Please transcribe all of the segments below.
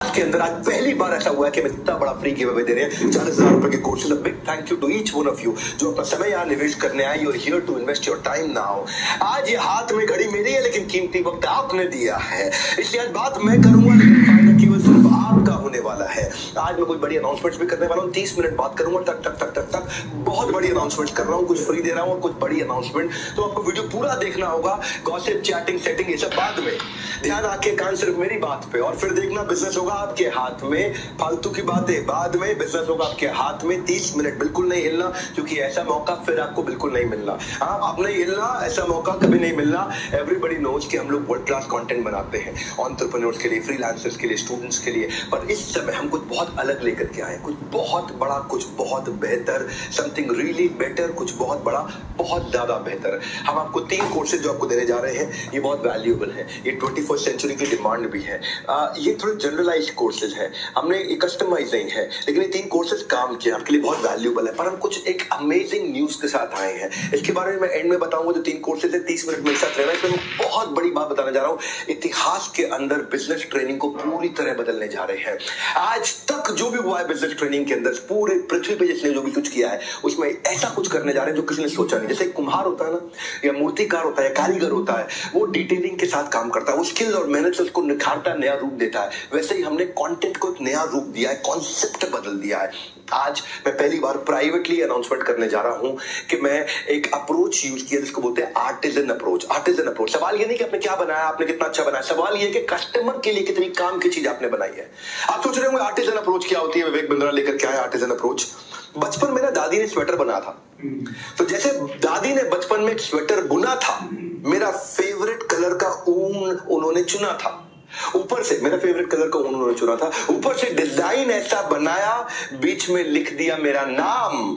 के अंदर आज पहली बार ऐसा हुआ है कि हम इतना बड़ा फ्री गिव अवे दे रहे हैं 40,000 रुपए के courses. Big thank you to each one of you जो अपना समय यहाँ निवेश करने आए। You are here to invest your time now. आज ये हाथ में घड़ी मेरी है लेकिन कीमती वक्त आपने दिया है, इसलिए आज बात मैं करूंगा लेकिन फायदा केवल सिर्फ आपका होने वाला है। आज मैं कुछ बड़ी अनाउंसमेंट्स भी करने वाला हूँ। 30 मिनट बात करूंगा तक तक तक तक तक बहुत बड़ी अनाउंसमेंट कर रहा हूँ, कुछ फ्री दे रहा हूँ और कुछ बड़ी अनाउंसमेंट। तो आपको वीडियो पूरा देखना होगा। गॉसिप, चैटिंग, सेटिंग ये सब बाद में, ध्यान आंखें कान सिर्फ मेरी बात पे। और फिर देखना बिजनेस होगा आपके हाथ में, फालतू की बातें बाद में, बिजनेस होगा आपके हाथ में। 30 मिनट बिल्कुल नहीं हिलना, क्योंकि ऐसा मौका फिर आपको बिल्कुल नहीं मिलना। हाँ, अब नहीं हिलना, ऐसा मौका कभी नहीं मिलना। एवरीबॉडी नोज कि हम लोग वर्ल्ड क्लास कंटेंट बनाते हैं एंटरप्रेन्योर्स के लिए, फ्रीलांसर्स के लिए, स्टूडेंट्स के लिए। पर इस समय हम कुछ बहुत अलग लेकर के आए, कुछ बहुत बड़ा, कुछ बहुत बेहतर, समथिंग रियली बेटर, कुछ बहुत बड़ा, बहुत ज्यादा बेहतर। हम आपको 3 कोर्सेज जो आपको देने जा रहे हैं, ये बहुत वैल्यूएबल है। ये 21st सेंचुरी की डिमांड भी है। ये थोड़े जनरलाइज कोर्सेज है, हमने ये कस्टमाइज नहीं है, लेकिन ये 3 कोर्सेज काम किए आपके लिए, बहुत वैल्यूएबल है। पर हम कुछ एक अमेजिंग न्यूज के साथ आए हैं, इसके बारे में मैं एंड में बताऊंगा। जो 3 कोर्सेज है 30 मिनट मेरे साथ रहना। इसमें बहुत बड़ी बात बताने जा रहा हूं। इतिहास के अंदर बिजनेस ट्रेनिंग को पूरी तरह बदलने जा रहे हैं। आज तक जो भी हुआ है बिजनेस ट्रेनिंग के अंदर, पूरे पृथ्वी पे जिसने जो भी कुछ किया है, उसमें ऐसा कुछ करने जा रहे हैं जो किसी ने सोचा नहीं। जैसे कुम्हार होता है ना, या मूर्तिकार होता है, या कारीगर होता है, वो डिटेलिंग के साथ काम करता है, वो स्किल और मेहनत से उसको निखारता, नया रूप देता है। वैसे ही हमने कंटेंट को एक नया रूप दिया है, कॉन्सेप्ट बदल दिया है। आज मैं पहली बार प्राइवेटली अनाउंसमेंट करने जा रहा हूं कि मैं एक अप्रोच यूज किया जिसको बोलते हैं आर्टिजन अप्रोच। आर्टिजन अप्रोच, सवाल ये नहीं कि आपने क्या बनाया, आपने कितना अच्छा बनाया, सवाल ये कि कस्टमर के लिए कितनी काम की चीज आपने बनाई है। आप सोच रहे होंगे आर्टिजन अप्रोच क्या होती है, विवेक बिंद्रा लेकर क्या है आर्टिजन अप्रोच। बचपन में ना दादी ने स्वेटर बनाया था, तो जैसे दादी ने बचपन में एक स्वेटर बुना था, मेरा फेवरेट कलर का ऊन उन्होंने चुना था। ऊपर से मेरा फेवरेट कलर का ऊन उन्होंने चुना था, ऊपर से डिजाइन ऐसा बनाया, बीच में लिख दिया मेरा नाम।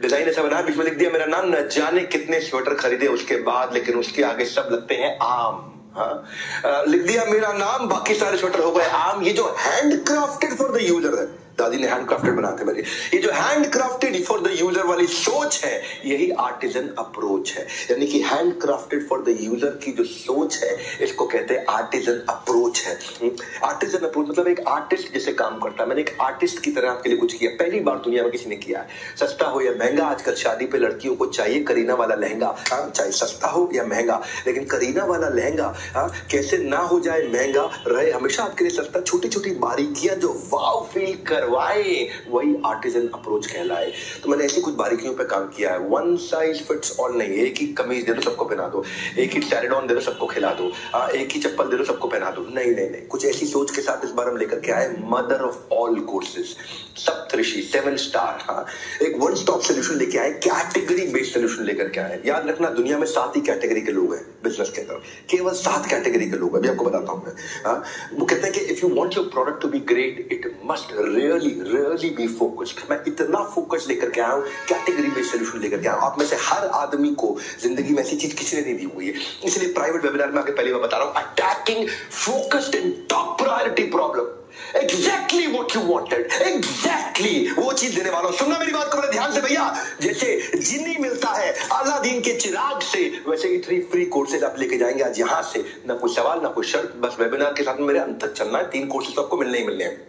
डिजाइन ऐसा बनाया, बीच में लिख दिया मेरा नाम। न जाने कितने स्वेटर खरीदे उसके बाद, लेकिन उसके आगे सब लगते हैं आम। हाँ, लिख दिया मेरा नाम, बाकी सारे स्वेटर हो गए आम। ये जो hand crafted for the user है, दादी ने हैंड क्राफ्टेड बनाते मेरे, ये जो hand crafted for the user वाली सोच है, यही आर्टिजन अप्रोच है। यानी कि hand crafted for the user की जो सोच है, इसको कहते हैं आर्टिजन अप्रोच है। आर्टिजन अप्रोच मतलब एक आर्टिस्ट जैसे काम करता है। मैंने एक आर्टिस्ट की तरह आपके लिए कुछ किया, पहली बार दुनिया में किसी ने किया है। सस्ता हो या महंगा, आजकल शादी पे लड़कियों को चाहिए करीना वाला लहंगा। चाहे सस्ता हो या महंगा, लेकिन करीना वाला लहंगा कैसे ना हो जाए महंगा, रहे हमेशा आपके लिए सस्ता। छोटी छोटी बारीकियां जो वाव फील करवाए, वही आर्टिजन अप्रोच कहलाए। तो मैंने ऐसी कुछ बारीकियों पे काम किया है। वन साइज फिट्स ऑल नहीं, एक ही कमीज दे दो सबको पहना दो, एक ही सैरेडॉन दे दो सबको खिला दो, एक ही चप्पल दे दो सबको पहना दो। नहीं नहीं नहीं, कुछ ऐसी सोच के साथ इस बार हम लेकर के आए mother of all courses, Saptarishi 7 star. हाँ, एक वन स्टॉप सोल्यूशन लेके आए, कैटेगरी बेस्ड सोल्यूशन लेकर के आए। याद रखना, दुनिया में 7 ही कैटेगरी के लोग हैं बिजनेस के अंदर, केवल 7 कैटेगरी के लोग हैं। अभी आपको बताता हूं मैं। वो कहते हैं कि if you want your product to be great, it must really be focused. मैं इतना फोकस लेकर के आया हूं, कैटेगरी बेस्ड सोल्यूशन लेकर के आया हूं। आप में से हर आदमी को जिंदगी में ऐसी चीज किसी ने नहीं दी हुई है, इसलिए प्राइवेट वेबिनार में आके पहली बार बता रहा हूं, attacking focused in top priority problem. Exactly what you wanted, exactly वो चीज देने वाला हूं। सुनना मेरी बात को बड़े ध्यान से भैया। जैसे जिन्नी मिलता है अलादीन के चिराग से, वैसे ही 3 फ्री कोर्सेज आप लेके जाएंगे आज यहां से। ना कोई सवाल, ना कोई शर्त, बस वेबिनार के साथ में मेरे अंत तक चलना है। 3 कोर्सेज तो आपको मिलने ही मिलने हैं,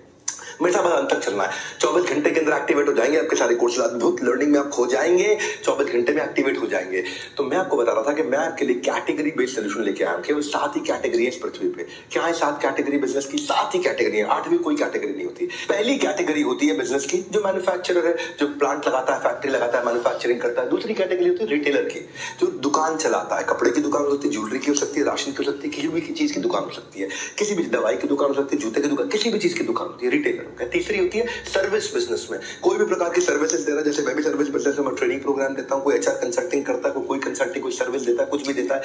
मेरे साथ अंत तक चलना है। 24 घंटे के अंदर एक्टिवेट हो जाएंगे आपके सारे कोर्सेज। अद्भुत लर्निंग में आप खो जाएंगे, 24 घंटे में एक्टिवेट हो जाएंगे। तो मैं आपको बता रहा था कि मैं आपके लिए कैटेगरी बेस्ड सोल्यूशन लेके आया हूं। केवल 7 ही कैटेगरी है इस पृथ्वी पे। क्या है 7 कैटेगरी बिजनेस की? 7 ही कैटेगरी है, 8वीं कोई कैटेगरी नहीं होती। पहली कैटेगरी होती है बिजनेस की, जो मैन्युफैक्चरर है, जो प्लांट लगाता है, फैक्ट्री लगाता है, मैन्युफैक्चरिंग करता है। दूसरी कैटेगरी होती है रिटेलर की, जो दुकान चलाता है। कपड़े की दुकान हो सकती है, ज्वेलरी की हो सकती है, राशन की हो सकती है, किसी भी चीज की दुकान हो सकती है, किसी भी दवाई की दुकान हो सकती है, जूते की दुकान, किसी भी चीज की दुकान होती है, रिटेलर। तीसरी होती है सर्विस बिजनेस में, कोई भी प्रकार की सर्विसेज दे रहा है। जैसे मैं भी सर्विस बिजनेस में ट्रेनिंग प्रोग्राम देता हूं, कोई एचआर कंसल्टिंग करता है, कोई कंसल्टिंग, कोई सर्विस देता है, कुछ भी देता है।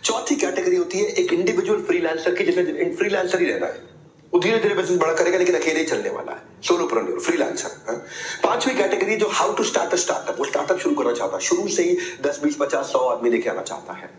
चौथी कैटेगरी होती है एक इंडिविजुअल फ्रीलांसर की, जिसने फ्रीलांसर ही रहना है। वो धीरे धीरे बिजनेस बड़ा करेगा, लेकिन अकेले ही चलने वाला है, सोलोप्रेन्योर, फ्रीलांसर। 5वीं कैटेगरी जो how to start a startup, वो स्टार्टअप शुरू करना चाहता है, शुरू से ही 10, 20, 50, 100 आदमी लेके आना चाहता है।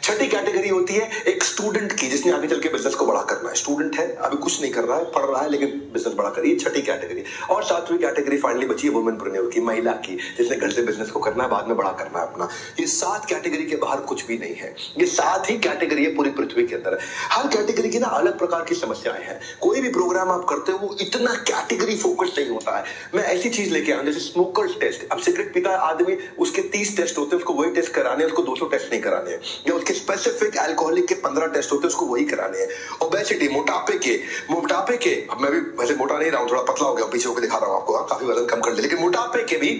छठी कैटेगरी होती है एक स्टूडेंट की, जिसने आगे चल के बिजनेस को बड़ा करना है। स्टूडेंट है, अभी कुछ नहीं कर रहा है, पढ़ रहा है, लेकिन बिजनेस बड़ा कर, ये छठी कैटेगरी। और सातवीं कैटेगरी फाइनली बची है वुमेनप्रेन्योर की, महिला की, जिसने घर से बिजनेस को करना है, बाद में बड़ा करना है अपना। ये 7 कैटेगरी के बाहर कुछ भी नहीं है। ये 7 ही कैटेगरी है पूरी पृथ्वी के अंदर। हर कैटेगरी की ना अलग प्रकार की समस्याएं हैं। कोई भी प्रोग्राम आप करते हो वो इतना कैटेगरी फोकस नहीं होता है। मैं ऐसी चीज लेके आया जैसे स्मोकर्स टेस्ट। अब सिगरेट पीता है आदमी, उसके 30 टेस्ट होते हैं, उसको वही टेस्ट कराने, उसको 200 टेस्ट नहीं कराने हैं। या उसके स्पेसिफिक अल्कोहलिक के 15 टेस्ट होते हैं, उसको वही कराने हैं। ओबेसिटी, मोटापे के, अब मैं भी वैसे मोटा नहीं रहा हूं, थोड़ा पतला हो गया, पीछे होकर दिखा रहा हूं आपको, काफी वजन कम कर लिया, लेकिन मोटापे के भी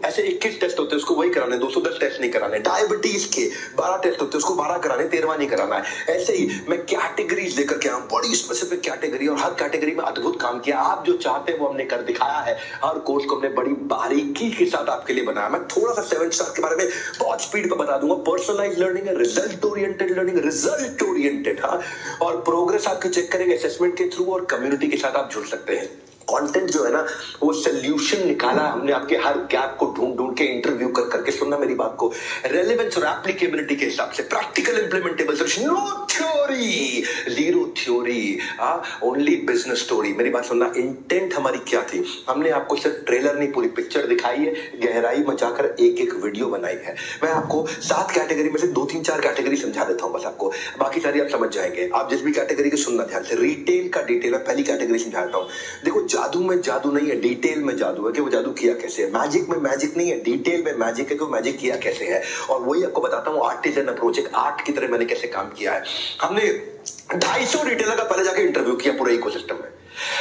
ऐसे 21 टेस्ट होते हैं, उसको वही कराने, 210 टेस्ट नहीं कराने। डायबिटीज के 12 टेस्ट होते हैं, उसको 12 कराने, 13वां नहीं कराना है। ऐसे ही मैं कैटेगरीज लेकर के आऊं, बड़ी स्पेसिफिक कैटेगरी, और हर कैटेगरी में अद्भुत काम किया। आप जो चाहते हैं वो हमने कर दिखाया है। हर कोर्स को हमने बड़ी बारीकी के साथ आपके लिए बनाया। मैं थोड़ा सा 7 स्टार के बारे में बहुत स्पीड पर बता दूंगा। पर्सनलाइज लर्निंग है, result oriented learning, result oriented, हाँ, और प्रोग्रेस आपकी चेक करेंगे असेसमेंट के थ्रू, और कम्युनिटी के साथ आप जुड़ सकते हैं। कंटेंट जो है ना, वो सोल्यूशन निकाला हमने आपके हर गैप को ढूंढ ढूंढ के, इंटरव्यू कर करके, सुनना मेरी बात को, रेलेवेंस और एप्लीकेबिलिटी के हिसाब से, practical implementable solution, no theory, zero theory, only business story. मेरी बात सुनना, इंटेंट हमारी क्या थी? हमने आपको सिर्फ ट्रेलर नहीं, पूरी पिक्चर दिखाई है, गहराई मचाकर एक एक वीडियो बनाई है। मैं आपको 7 कैटेगरी में से 2-3-4 कैटेगरी समझा देता हूं बस आपको, बाकी सारी आप समझ जाएंगे। आप जिस भी कैटेगरी के सुनना ध्यान से। रिटेल का डिटेल है, पहली कैटेगरी समझाता हूं। देखो, जादू में जादू नहीं है, डिटेल में जादू है कि वो जादू किया कैसे है। मैजिक में मैजिक नहीं है, डिटेल में मैजिक है कि वो मैजिक किया कैसे है। और वही आपको बताता हूँ आर्टिजन अप्रोच, एक आर्ट की तरह मैंने कैसे काम किया है। हमने 250 रिटेलर का पहले जाके इंटरव्यू किया पूरे इकोसिस्टम में।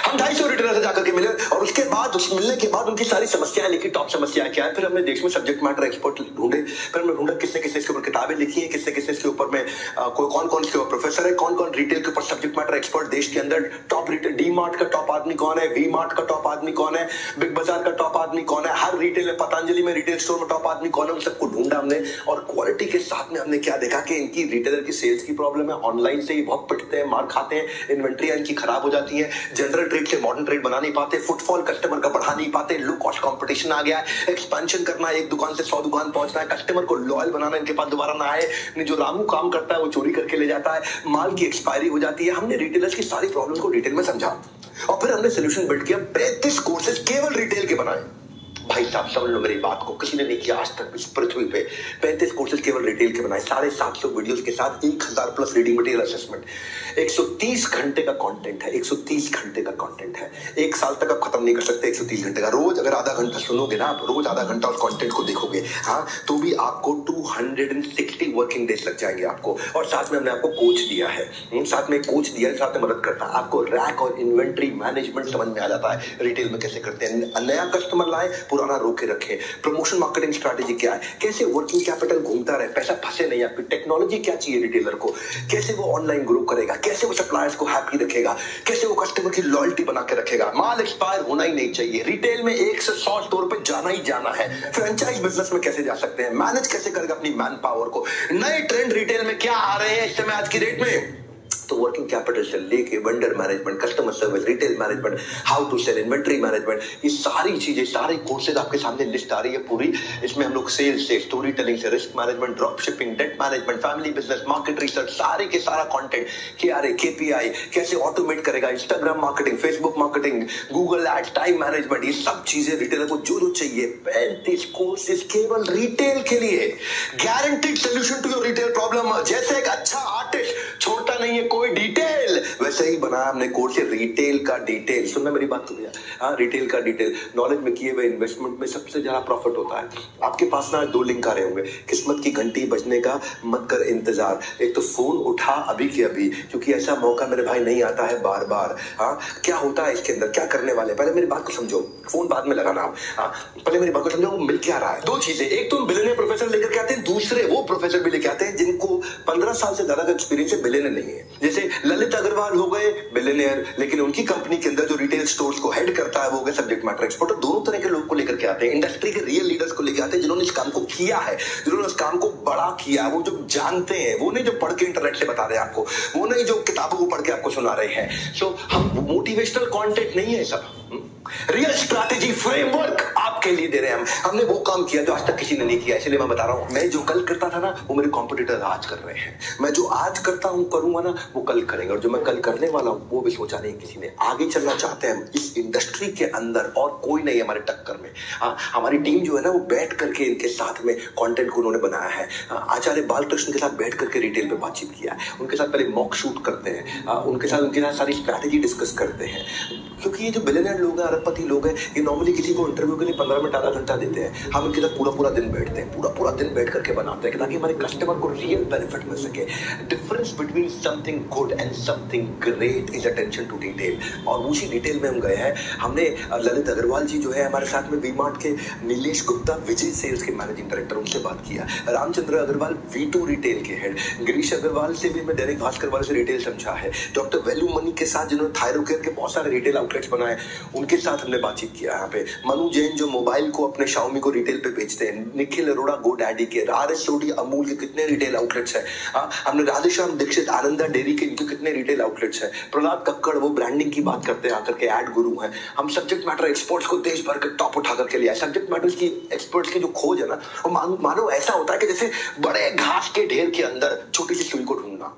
हम 250 रिटेलर से जाकर के मिले, और उसके बाद मिलने के बाद उनकी सारी समस्याएं लिखी, टॉप समस्याएं क्या है। फिर हमने देश में सब्जेक्ट मैटर एक्सपर्ट ढूंढे, फिर हमने ढूंढा किसने किसने इसके ऊपर किताबें लिखी है, किसने किसने इसके ऊपर में कौन कौन इसके ऊपर प्रोफेसर है, कौन कौन रिटेल के ऊपर सब्जेक्ट मैटर एक्सपर्ट देश के अंदर। टॉप रिटेल, डी मार्ट का टॉप आदमी कौन है, वी मार्ट का टॉप आदमी कौन है, बिग बाजार का टॉप आदमी कौन है, हर रिटेल में, पतंजलि में रिटेल स्टोर में टॉप आदमी कौन है, उन सबको ढूंढा हमने। और क्वालिटी के साथ में हमने क्या देखा कि इनकी रिटेलर की सेल्स की प्रॉब्लम है, ऑनलाइन से ही बहुत पिटते हैं, मार खाते हैं, इन्वेंट्री इनकी खराब हो जाती है, जनरल ट्रेड से मॉडर्न ट्रेड बना नहीं पाते, फुटफॉल कस्टमर का बढ़ा नहीं पाते, लो कॉस्ट कंपटीशन आ गया है, एक्सपेंशन करना है, एक दुकान से 100 दुकान पहुंचना है, कस्टमर को लॉयल बनाना, इनके पास दोबारा ना आए, जो रामू काम करता है वो चोरी करके ले जाता है, माल की एक्सपायरी हो जाती है। हमने रिटेलर्स की सारी प्रॉब्लम को डिटेल में समझा, और फिर हमने सोल्यूशन बिल्ड किया। 35 कोर्सेज केवल रिटेल के बनाए। भाई साहब समझ लो मेरी बात को, किसी ने नहीं किया आज तक इस पृथ्वी पे। 35 कोर्सेज केवल रिटेल के बनाए, 750 वीडियोस के साथ 1000 प्लस रीडिंग मटेरियल असेसमेंट। 130 घंटे का कंटेंट है, 130 घंटे का कंटेंट है। 1 साल तक आप खत्म नहीं कर सकते 130 घंटे का। रोज अगर आधा घंटा सुनोगे ना आप, रोज आधा घंटा उस कंटेंट को देखोगे, हाँ, तो भी आपको 260 वर्किंग डेज लग जाएंगे आपको। और साथ में हमने आपको कोच दिया है, साथ में कोच दिया है, साथ में मदद करता है आपको। रैक और इन्वेंट्री मैनेजमेंट समझ में आ जाता है रिटेल में कैसे करते हैं। नया कस्टमर लाए, पुराना रोके रखे। प्रमोशन मार्केटिंग स्ट्रैटेजी क्या है, कैसे वर्किंग कैपिटल घूमता रहे, पैसा फंसे नहीं। आपकी टेक्नोलॉजी क्या चाहिए रिटेलर को, कैसे वो ऑनलाइन ग्रो करेगा, कैसे वो सप्लायर्स को हैप्पी रखेगा, कैसे वो कस्टमर की लॉयल्टी बना के रखेगा। माल एक्सपायर होना ही नहीं चाहिए। रिटेल में 1 से 100 स्टोर पे जाना ही जाना है। फ्रेंचाइज बिजनेस में कैसे जा सकते हैं, मैनेज कैसे करेगा अपनी मैन पावर को। नए ट्रेंड रिटेल में क्या आ रहे हैं इस समय आज की डेट में, तो वर्किंग कैपिटल से लेके vendor management, customer service, retail management, how to sell, inventory management, ये सारी चीजें, सारे कोर्सेज आपके सामने लिस्ट आ रही है पूरी। इसमें हम लोग सेल्स से, स्टोरी टेलिंग से, risk management, drop shipping, debt management, family business, market research, सारे के सारा कंटेंट, KPI कैसे ऑटोमेट करेगा, Instagram marketing, Facebook marketing, Google ads, time management, ये सब चीजें रिटेलर को जो चाहिए। 35 कोर्सेज केवल रिटेल के लिए, guaranteed solution to your retail problem. जैसे एक अच्छा आर्टिस्ट छोड़ता नहीं है कोई डिटेल, वैसे ही बनाया हमने कोर्स है रिटेल का डिटेल। सुनना मेरी बात तो भैया, हाँ, रिटेल का डिटेल। नॉलेज में किए हुए इन्वेस्टमेंट में सबसे ज्यादा प्रॉफिट होता है। आपके पास ना 2 लिंक आ रहे होंगे, किस्मत की घंटी बजने का मत कर इंतजार। एक तो फोन उठा अभी के अभी, क्योंकि ऐसा मौका मेरे भाई नहीं आता है बार बार। हाँ, क्या होता है इसके अंदर, क्या करने वाले, पहले मेरी बात को समझो, फोन बाद में लगाना आप। हाँ, पहले मेरी बात को समझो, मिल क्या रहा है। 2 चीजें, एक तो बिलियनियर प्रोफेसर लेकर के आते हैं, दूसरे वो प्रोफेसर भी लेके आते हैं जिनको 15 साल से ज्यादा का एक्सपीरियंस है, बिलियनियर नहीं है। जैसे ललित अग्रवाल हो गए बिलियनियर, लेकिन उनकी कंपनी के अंदर जो रिटेल स्टोर्स को हेड करता है वो हो गया सब्जेक्ट मैटर एक्सपर्ट। दोनों तरह के लोग को लेकर के आते हैं, इंडस्ट्री के रियल लीडर्स को लेकर आते हैं, जिन्होंने इस काम को किया है, जिन्होंने इस काम को बड़ा किया, वो जो जानते हैं, वो नहीं जो पढ़ के इंटरनेट से बता रहे हैं आपको, वो नहीं जो किताबों को पढ़ के आपको सुना रहे हैं। सो हम मोटिवेशनल कंटेंट नहीं है सब, रियल स्ट्रैटेजी फ्रेमवर्क आप आपके लिए दे रहे हैं हमने वो काम किया जो आज तक किसी ने नहीं किया, इसलिए मैं बता रहा हूँ। मैं जो कल करता था ना वो मेरे कॉम्पिटिटर आज कर रहे हैं, मैं जो आज करता हूँ करूंगा ना वो कल करेंगे, और जो मैं कल करने वाला हूँ वो भी सोचा नहीं किसी ने। आगे चलना चाहते हैं हम इस इंडस्ट्री के अंदर, और कोई नहीं हमारे टक्कर में। हमारी टीम जो है ना वो बैठ करके इनके साथ में कंटेंट को उन्होंने बनाया है। आचार्य बालकृष्ण के साथ बैठ करके रिटेल पे बातचीत किया है, उनके साथ पहले मॉक शूट करते हैं, उनके साथ सारी स्ट्रैटेजी डिस्कस करते हैं, क्योंकि ये जो बिलियनर लोग हैं, अरबपति लोग हैं, ये नॉर्मली किसी को इंटरव्यू के लिए 15 मिनट आधा घंटा देते हैं। हम इनके साथ पूरा दिन बैठते हैं, पूरा दिन बैठ करके बनाते हैं ताकि हमारे कस्टमर को रियल बेनिफिट मिल सके। Difference between something good and something great is attention to detail, और उसी डिटेल में हम गए हैं। हमने ललित अग्रवाल जी जो है हमारे साथ में वी-मार्ट के, नीलेश गुप्ता विजय सेल्स के मैनेजिंग डायरेक्टर, उनसे बात किया। रामचंद्र अग्रवाल V2 रिटेल के हेड, गिरीश अग्रवाल से भी मैं दैनिक भास्कर वाले से रिटेल समझा है। डॉक्टर वैल्यू मनी के साथ जिन्होंने थायरोकेयर के बहुत सारे रिटेल आउटलेट्स बनाए, उनके साथ हमने बातचीत किया। यहाँ पे मनु जैन जो मोबाइल को अपने Xiaomi को रिटेल पे बेचते हैं, निखिल अरोड़ा GoDaddy के, RS सोडी अमूल के कितने रिटेल आउटलेट्स हैं। हमने राधेश्याम दीक्षित आनंदा डेयरी के, इनके कितने रिटेल आउटलेट्स हैं। प्रहलाद कक्कड़ वो ब्रांडिंग की बात करते हैं आकर के, एड गुरु हैं। हम सब्जेक्ट मैटर एक्सपर्ट्स को देश भर के टॉप उठा करके लिया। सब्जेक्ट मैटर्स की एक्सपर्ट्स की जो खोज है ना, वो मानो ऐसा होता है कि जैसे बड़े घास के ढेर के अंदर छोटी सी सुई को ढूंढना।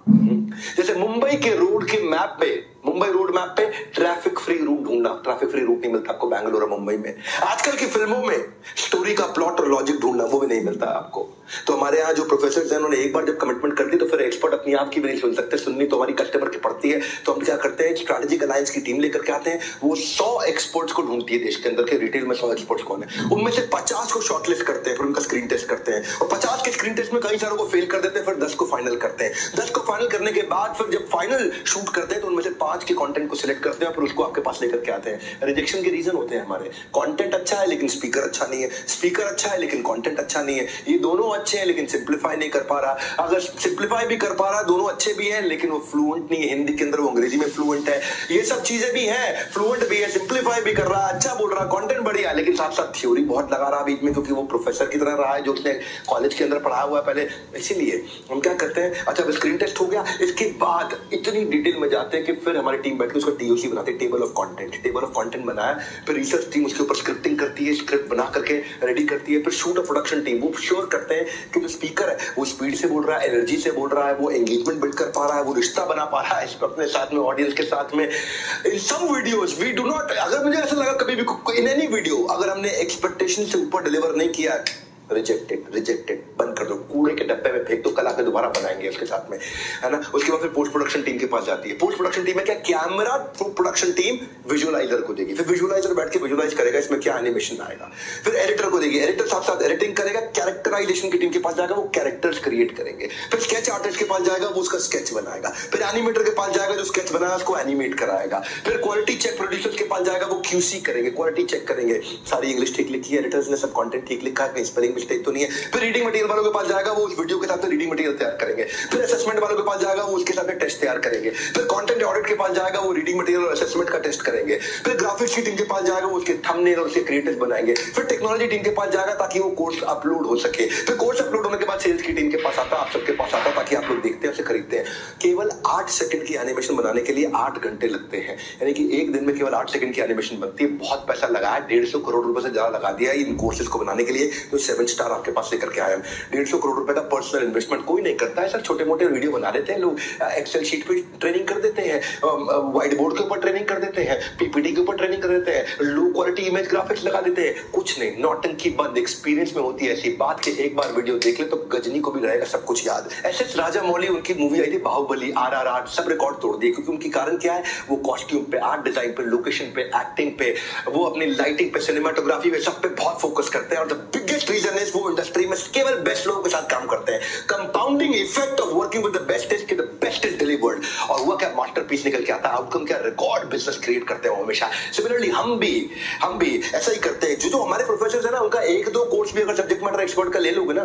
जैसे मुंबई के रोड के मैप पे, मुंबई रोड मैप पे ट्रैफिक फ्री रूट ढूंढना, ट्रैफिक फ्री रूट नहीं मिलता आपको बैंगलोर और मुंबई में। आजकल की फिल्मों में स्टोरी का प्लॉट और लॉजिक ढूंढना, वो भी नहीं मिलता आपको। तो हमारे यहाँ जो प्रोफेसर हैं उन्होंने एक बार जब कमिटमेंट कर दी तो फिर एक्सपर्ट अपनी आप की भी नहीं सुन सकते, सुननी तो हमारी कस्टमर की पड़ती है। तो हम क्या करते हैं, स्ट्रैटेजिक अलायंस की टीम लेकर के आते हैं, वो 100 एक्सपर्ट्स को ढूंढती है देश के अंदर के रिटेल में 100 एक्सपर्ट्स कौन है, उनमें से 50 को शॉर्टलिस्ट करते हैं, फिर उनका स्क्रीन टेस्ट करते हैं, और 50 के स्क्रीन टेस्ट में कई सारों को फेल कर देते हैं, फिर 10 को फाइनल करते हैं। 10 को फाइनल करने के बाद फिर जब फाइनल शूट करते हैं तो उनमें से 5 के कंटेंट को सिलेक्ट करते हैं, फिर उसको आपके पास लेकर के आते हैं। रिजेक्शन के रीजन होते हैं हमारे, कंटेंट अच्छा है लेकिन स्पीकर अच्छा नहीं है, स्पीकर अच्छा है लेकिन कंटेंट अच्छा नहीं है, ये दोनों अच्छे हैं लेकिन सिंप्लीफाई नहीं कर पा रहा। अगर सिंप्लीफाई भी कर पा रहा, दोनों अच्छे भी हैं लेकिन वो फ्लुएंट नहीं है हिंदी के अंदर, वो अंग्रेजी में फ्लुएंट है। ये सब चीजें भी हैं, फ्लुएंट भी है, सिंप्लीफाई भी कर रहा, अच्छा बोल रहा, कंटेंट बढ़िया है, लेकिन साथ साथ थ्योरी बहुत लगा रहा बीच में, क्योंकि वो प्रोफेसर की तरह रहा है जो उसने कॉलेज के अंदर पढ़ा हुआ है पहले। इसीलिए हम क्या करते हैं, अच्छा स्क्रीन टेस्ट हो गया, इसके बाद इतनी डिटेल में जाते हैं कि फिर हमारी टीम बैठ के उसका TOC बनाते हैं, टेबल ऑफ कंटेंट बनाया, फिर रिसर्च टीम उसके ऊपर स्क्रिप्टिंग करती है, स्क्रिप्ट बना करके रेडी करती है, फिर शूट और प्रोडक्शन टीम वो श्योर करते हैं कि जो स्पीकर है वो स्पीड से बोल रहा है, एनर्जी से बोल रहा है, वो एंगेजमेंट बिल्ड कर पा रहा है, वो रिश्ता बना पा रहा है अपने साथ में, ऑडियंस के साथ में। In some videos we do not, अगर मुझे ऐसा लगा कभी भी इन एनी वीडियो अगर हमने एक्सपेक्टेशन से ऊपर डिलीवर नहीं किया, रिजेक्टेड, बंद कर दो, कूड़े के डब्बे में फेंक दो, कल आके दोबारा बनाएंगे उसके साथ में, है ना। उसके बाद फिर पोस्ट प्रोडक्शन टीम के पास जाती है। पोस्ट प्रोडक्शन टीम में क्या, कैमरा प्रोडक्शन टीम विजुअलाइजर को देगी, फिर विजुअलाइजर बैठ के विजुअलाइज करेगा इसमें क्या एनिमेशन आएगा, फिर एडिटर को देगी, एडिटर साथ साथ एडिटिंग करेगा, कैरेक्टराइजेशन की टीम के पास जाएगा, वो कैरेक्टर्स क्रिएट करेंगे, फिर स्केच आर्टिस्ट के पास जाएगा, वो उसका स्केच बनाएगा, फिर एनिमेटर के पास जाएगा, जो स्केच बनाया उसको एनिमेट कराएगा, फिर क्वालिटी चेक प्रोड्यूसर के पास जाएगा, वो QC करेंगे, क्वालिटी चेक करेंगे, सारी इंग्लिश ठीक लिखी है, एडिटर्स ने सब कंटेंट ठीक लिखा है, स्पेलिंग मिस्टेक तो नहीं है, फिर रीडिंग मटेरियल वालों के पास जाएगा, वो उस वीडियो के साथ रीडिंग मटेरियल तैयार करेंगे, फिर असेसमेंट वालों के पास जाएगा, वो उसके साथ टेस्ट तैयार करेंगे, फिर कंटेंट ऑडिट के पास जाएगा, वो रीडिंग मटेरियल और असेसमेंट का टेस्ट करेंगे, फिर ग्राफिक्स की टीम के पास जाएगा, वो उसके थंबनेल और उसके क्रिएटिव बनाएंगे, फिर टेक्नोलॉजी टीम के पास जाएगा ताकि वो कोर्स अपलोड हो सके, फिर कोर्स अपलोड होने के बाद सेल्स की टीम के पास आता, आप सबके पास आता, ताकि आप लोग देखते हैं उसे खरीदते हैं। केवल 8 सेकंड की एनिमेशन बनाने के लिए 8 घंटे लगते हैं, यानी कि एक दिन में केवल 8 सेकंड की एनिमेशन बनती है। बहुत पैसा लगाया, 150 करोड़ रुपए से ज्यादा लगा दिया इन कोर्सेज को बनाने के लिए, तो 7 स्टार आपके पास लेकर के आए हम। 150 करोड़ रुपए का पर्सनल इन्वेस्टमेंट कोई नहीं करता है सर, छोटे मोटे वीडियो बना देते हैं लोग, एक्सेल शीट पे ट्रेनिंग कर देते हैं, व्हाइट बोर्ड के ऊपर ट्रेनिंग कर देते हैं, PPT के ऊपर ट्रेनिंग कर देते हैं, लो क्वालिटी इमेज ग्राफिक्स लगा देते हैं, कुछ नहीं, नौटंकी बंद। एक्सपीरियंस में होती है ऐसी बात कि एक बार वीडियो देख ले तो गजनी को भी रहेगा सब कुछ याद। SS राजामौली, उनकी मूवी आई थी बाहुबली, RRR, सब रिकॉर्ड तोड़ दिए, क्योंकि उनकी कारण क्या है, वो कॉस्ट्यूम पे, आर्ट डिजाइन पे, लोकेशन पे, एक्टिंग पे, वो अपनी लाइटिंग पे, सिनेमाटोग्राफी पे, सब पे बहुत फोकस करते हैं। और द बिगेस्ट रीजन इज वो इंडस्ट्री में केवल बेस्ट लोगों के साथ काम करते हैं। Compounding effect of working with the best is कि द बेस्ट इज डिलीवर्ड, और वो क्या मास्टरपीस निकल के आता है, आउटकम क्या, रिकॉर्ड बिजनेस क्रिएट करते हैं हमेशा। सिमिलरली हम भी ऐसा ही करते हैं। जो हमारे प्रोफेसर है ना, उनका 1-2 कोर्स भी अगर सब्जेक्ट मैटर एक्सपर्ट का ले लोगे ना,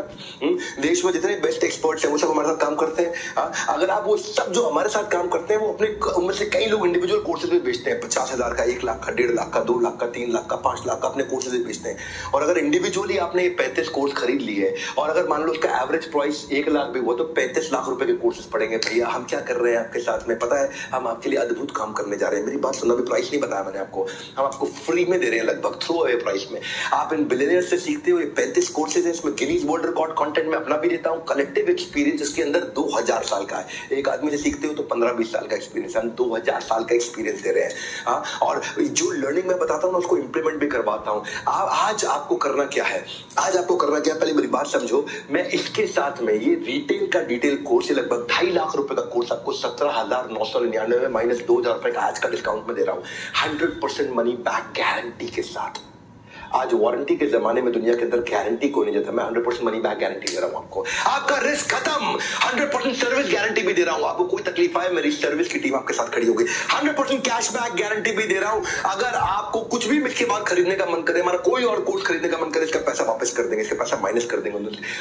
देश में जितने बेस्ट एक्सपर्ट्स हैं वो सब हमारे साथ काम करते हैं। अगर आप वो सब जो हमारे साथ काम करते हैं, वो अपने उनमें से कई लोग इंडिविजुअल कोर्सेज भी बेचते हैं, 50,000 का, 1 लाख का, 1.5 लाख का, 2 लाख का, 3 लाख का, 5 लाख का अपने कोर्सेज भी बेचते हैं। और अगर इंडिविजुअली आपने 35 कोर्स खरीद लिए, और अगर मान लो उसका एवरेज प्राइस 1 लाख भी हुआ, तो 35 लाख रुपए के कोर्सेज पड़ेंगे। भैया हम क्या कर रहे हैं आपके साथ में, पता है, हम आपके लिए अद्भुत काम करने जा रहे हैं। मेरी बात सुनना, भी प्राइस नहीं बताया मैंने आपको, हम आपको फ्री में दे रहे हैं, लगभग थ्रो अवे प्राइस में। आप इन बिलियनियर से सीखते हो। ये 35 कोर्सेज है, इसमें गिनीज वर्ल्ड रिकॉर्ड कंटेंट मैं अपना भी देता हूँ, कलेक्टिव एक्सपीरियंस इसके अंदर 2000 साल का है। एक आदमी से सीखते हो तो 15-20 साल का एक्सपीरियंस, हम 2000 साल का एक्सपीरियंस दे रहे हैं। हाँ, और जो लर्निंग मैं बताता हूँ ना उसको इंप्लीमेंट भी करवाता हूँ। आज आपको करना क्या है, आज आपको करना क्या है, पहले मेरी बात समझो। मैं इसके साथ में ये रिटेल का डिटेल कोर्स लगभग 2.5 लाख रुपए का कोर्स आपको 17,999 में माइनस 2,000 रुपए का आज का डिस्काउंट में दे रहा हूं, 100% मनी बैक गारंटी के साथ। आज वारंटी के जमाने में दुनिया के अंदर गारंटी कोई नहीं देता, मैं 100% मनी बैक गारंटी दे रहा हूं आपको। आपका रिस्क खत्म, 100% सर्विस गारंटी भी दे रहा हूं। आपको कोई तकलीफ आए मेरी सर्विस की टीम आपके साथ खड़ी होगी। 100% कैश बैक गारंटी भी दे रहा हूं। अगर आपको कुछ भी इसके बाद खरीदने का मन करे, हमारा कोई और कोर्स खरीदने का मन करे, इसका पैसा वापस कर देंगे, इसका पैसा माइनस कर देंगे।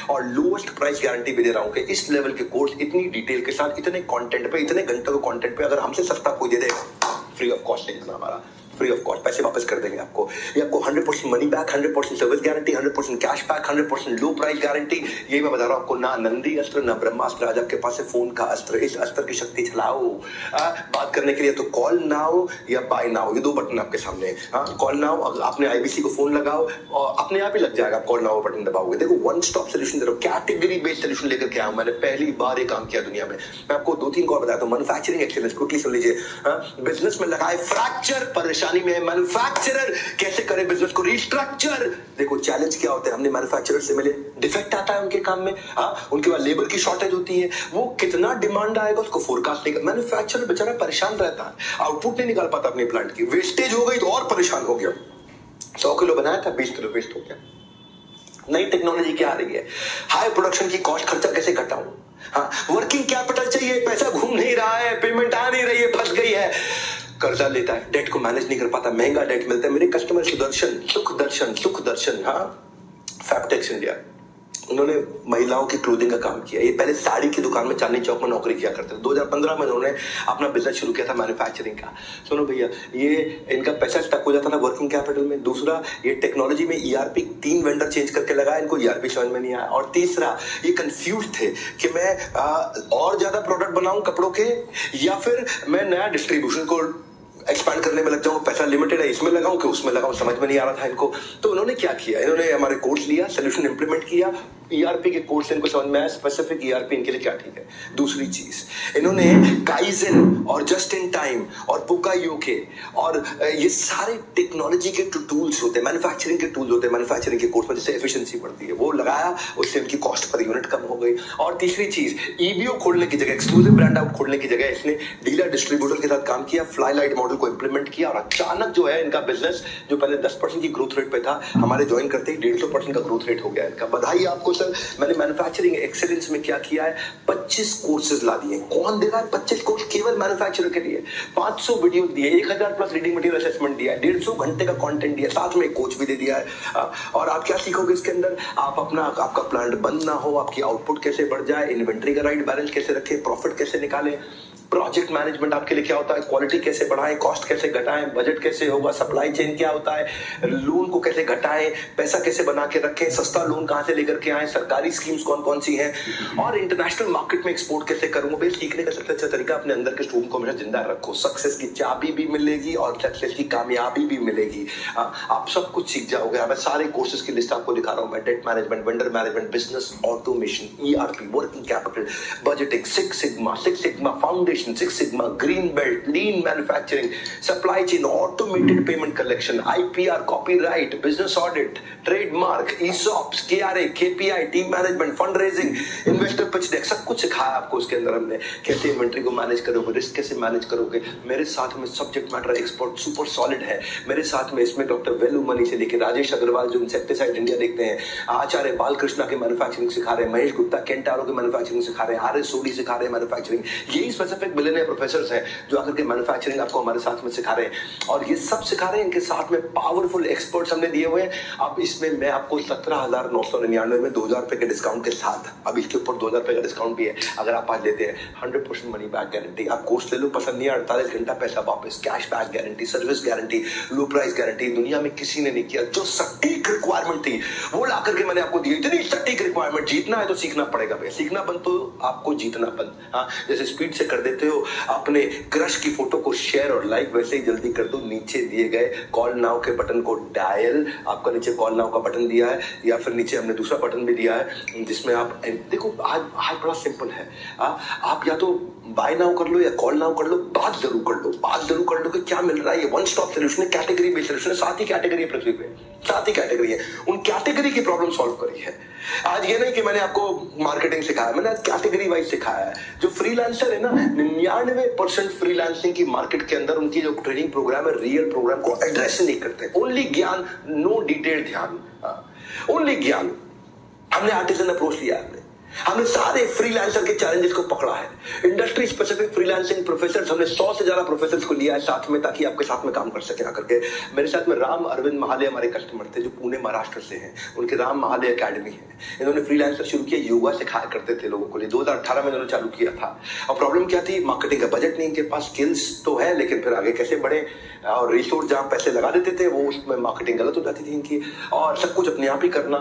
और लोएस्ट प्राइस गारंटी भी दे रहा हूं कि इस लेवल के कोर्स इतनी डिटेल के साथ, इतने कंटेंट पे, इतने घंटों के कंटेंट पे अगर हमसे सस्ता कोई दे देगा, फ्री ऑफ कॉस्ट लेना हमारा, फ्री ऑफ कॉस्ट, पैसे वापस कर देंगे आपको। ये आपको 100% money back, 100% service guarantee, 100% cash back, 100% लो प्राइस गारंटी। ये मैं बता रहा हूं आपको, ना नंदी अस्त्र ना ब्रह्मास्त्र, आज आपके पास है फोन का अस्त्र। इस अस्त्र की शक्ति चलाओ। बात करने के लिए तो कॉल नाउ या बाय नाउ, ये 2 बटन आपके सामने। कॉल नाउ, आपने आईबीसी को फोन लगाओ और अपने आप ही लग जाएगा। कॉल नाउ बटन दबाओगे, देखो वन स्टॉप सोल्यूशन दे रहा हूं, कैटेगरी बेस्ड सोल्यूशन लेकर के आया हूं। मैंने पहली बार ये काम किया दुनिया में। मैं आपको 2-3 कॉल बताता हूं। मैन्युफैक्चरिंग एक्सीलेंस, क्विकली सुन लीजिए। बिजनेस में लगाए फ्रैक्चर, परेशानी में मैन्युफैक्चरर कैसे करे बिजनेस को रिस्ट्रक्चर। देखो चैलेंज क्या होता है, हमने मैन्युफैक्चरर से मिले, डिफेक्ट आता है उनके काम में, उनके बाद लेबर की शॉर्टेज होती है, वो कितना डिमांड आएगा उसको फोरकास्ट नहीं कर। मैन्युफैक्चरर बेचारा परेशान रहता है, आउटपुट नहीं निकाल पाता अपने प्लांट की, वेस्टेज हो गई तो और परेशान हो गया। 100 किलो बनाया था, 20 किलो वेस्ट हो गया। नई टेक्नोलॉजी क्या आ रही है, हाई प्रोडक्शन की कॉस्ट, खर्चा कैसे घटाऊं। वर्किंग कैपिटल चाहिए, पैसा घूम नहीं रहा है, पेमेंट आ नहीं रही है, फंस गई है, कर्जा लेता है, डेट को मैनेज नहीं कर पाता, महंगा डेट मिलता है। मेरे कस्टमर सुख दर्शन, फैब्टेक्स इंडिया, उन्होंने महिलाओं की क्लोथिंग का काम किया। ये पहले साड़ी की दुकान में चांदनी चौक में नौकरी किया करते थे। 2015 में उन्होंने अपना बिजनेस शुरू किया था मैन्युफैक्चरिंग का। सुनो भैया, ये इनका पैसा स्टक हो जाता था वर्किंग कैपिटल में। दूसरा, ये टेक्नोलॉजी में ईआरपी 3 वेंडर चेंज करके लगाया, इनको ईआरपी समझ में नहीं आया। और तीसरा, ये कंफ्यूज थे कि मैं और ज्यादा प्रोडक्ट बनाऊं कपड़ों के, या फिर मैं नया डिस्ट्रीब्यूशन को एक्सपैंड करने में लग जाऊं, पैसा लिमिटेड है, इसमें लगाऊं कि उसमें लगाऊं, समझ में नहीं आ रहा था इनको। तो उन्होंने क्या किया, इन्होंने हमारे कोर्स लिया, सोल्यूशन इंप्लीमेंट किया, ईआरपी के कोर्स इनको समझ में आया, स्पेसिफिक ईआरपी इनके लिए क्या ठीक है। दूसरी चीज, इन्होंने काइजन और जस्ट इन टाइम और पुकायोके और ये सारे टेक्नोलॉजी के टूल्स होते हैं, मैन्युफैक्चरिंग के टूल्स होते हैं, मैन्युफैक्चरिंग के कोर्स में जिससे एफिशिएंसी बढ़ती है, वो लगाया, उससे इनकी कॉस्ट पर यूनिट कम हो गई। और तीसरी चीज, ईबीओ खोलने की जगह, एक्सक्लूसिव ब्रांड आउट खोलने की जगह इसने डीलर डिस्ट्रीब्यूटर के साथ काम किया, फ्लाईलाइट मॉडल को इंप्लीमेंट किया, और अचानक जो है इनका बिजनेस जो पहले 10% की ग्रोथ रेट पे था, हमारे ज्वाइन करते ही 150% का ग्रोथ रेट हो गया इनका। बधाई आपको सर। मैंने मैन्युफैक्चरिंग एक्सीलेंस में क्या किया है, 25 कोर्सेज ला दिए। कौन देगा 25 कोर्स केवल मैन्युफैक्चरर के लिए? 500 वीडियो दिए, 1000 प्लस रीडिंग मटेरियल असेसमेंट दिया है, 150 घंटे का कंटेंट दिया, साथ में कोच भी दे दिया है। और आप क्या सीखोगे इसके अंदर, आपका प्लांट बंद ना हो, आपकी आउटपुट कैसे बढ़ जाए, इन्वेंट्री का राइट बैलेंस कैसे रखें, प्रॉफिट कैसे निकालें, प्रोजेक्ट मैनेजमेंट आपके लिए क्या होता है, क्वालिटी कैसे बढ़ाएं, कॉस्ट कैसे घटाएं, बजट कैसे होगा, सप्लाई चेन क्या होता है, लोन को कैसे घटाएं, पैसा कैसे बना के रखें, सस्ता लोन कहां से लेकर के आए, सरकारी स्कीम्स कौन कौन सी हैं, और इंटरनेशनल मार्केट में एक्सपोर्ट कैसे करूंगा। भाई सीखने का सबसे अच्छा तरीका, अपने अंदर के स्टूडेंट को हमेशा जिंदा रखो, सक्सेस की चाबी भी मिलेगी और सक्सेस की कामयाबी भी मिलेगी। आप सब कुछ सीख जाओगे। मैं सारे कोर्सेज की लिस्ट आपको दिखा रहा हूं, मैं debt management, vendor management, business automation, ERP, working capital, budgeting, six sigma foundation, 6 Sigma, Green Belt, Lean Manufacturing, Supply Chain, Automated Payment Collection, IPR, Copyright, Business Audit, Trademark, ESOPs, KRA, KPI, Team Management, Fundraising, Investor Pitch Deck, सब कुछ सिखाया आपको उसके अंदर हमने। कैसे inventory को manage करोगे, रिस्क कैसे मैनेज करोगे। मेरे साथ में subject matter expert super solid है। मेरे साथ में इसमें डॉक्टर वेलू मनी से लेकर राजेश अग्रवाल जो इंसेक्टिसाइड इंडिया देखते हैं, आचार्य बालकृष्णा के मैन्युफैक्चरिंग सिखा रहे हैं, महेश गुप्ता केंटारो के मैन्युफैक्चरिंग सिखा रहे हैं, आर.एस. सोडी सिखा रहे हैं मैन्युफैक्चरिंग। यही स्पेसिफिक बिलियनियर प्रोफेसर्स हैं जो आकर के मैन्युफैक्चरिंग आपको हमारे साथ में सिखा रहे हैं, और ये सब सिखा रहे हैं। इनके साथ में पावरफुल एक्सपर्ट्स हमने दिए हुए हैं। अब इसमें मैं आपको 17,999 में 2,000 रुपए के डिस्काउंट के साथ, अब इसके ऊपर 2,000 रुपए का डिस्काउंट भी है अगर आप आज लेते हैं। 100% मनी बैक गारंटी, आप कोर्स ले लो, पसंद नहीं 48 घंटा पैसा वापस, cash back guarantee, service guarantee, लो प्राइस गारंटी, दुनिया में किसी ने नहीं किया। जो सटीक रिक्वायरमेंट थी वो ला करके मैंने आपको दी। इतनी सटीक रिक्वायरमेंट, जीतना है तो सीखना पड़ेगा भैया, सीखना बंद तो आपको जीतना बंद। हाँ, जैसे स्पीड से कर देते देते हो अपने क्रश की फोटो को शेयर और लाइक, वैसे ही जल्दी कर दो नीचे दिए गए कॉल नाउ के बटन को डायल। आपका नीचे कॉल नाउ का बटन दिया है, या फिर नीचे हमने दूसरा बटन भी दिया है जिसमें आप देखो आज बड़ा सिंपल है। आप या तो बाय नाउ कर लो या कॉल नाउ कर लो, बात जरूर कर लो। बात जरूर कर लो कि क्या मिल रहा है। ये वन स्टॉप सोल्यूशन है, कैटेगरी बेस्ड सोल्यूशन है। 7 ही कैटेगरी है पृथ्वी पे, 7 ही कैटेगरी है। उन कैटेगरी की प्रॉब्लम सॉल्व करी है। आज ये नहीं कि मैंने आपको मार्केटिंग सिखाया, मैंने आज कैटेगरी वाइज सिखाया है। जो फ्रीलांसर है ना, 99% फ्रीलांसिंग की मार्केट के अंदर उनकी जो ट्रेनिंग प्रोग्राम है, रियल प्रोग्राम को एड्रेस नहीं करते। ओनली ज्ञान, नो डिटेल ध्यान, ओनली ज्ञान। हमने आर्टिजन अप्रोच लिया, हमने सारे फ्रीलांसर के चैलेंजेस को पकड़ा है। इंडस्ट्री स्पेसिफिक फ्रीलांसिंग प्रोफेसर, हमने 100 से ज्यादा प्रोफेसर्स को लिया है साथ में, ताकि आपके साथ में काम कर सके आकर के। मेरे साथ में राम अरविंद महालय हमारे कस्टमर थे, जो पुणे महाराष्ट्र से हैं। उनके राम महालय एकेडमी है। इन्होंने फ्रीलांसर शुरू किया, योगा सिखाया करते थे लोगों को। 2018 में इन्होंने चालू किया था। और प्रॉब्लम क्या थी? मार्केटिंग का बजट नहीं, इनके पास स्किल्स तो है, लेकिन फिर आगे कैसे बढ़े। और रिसोर्स जहां पैसे लगा देते थे, वो उसमें मार्केटिंग गलत हो जाती थी इनकी, और सब कुछ अपने आप ही करना।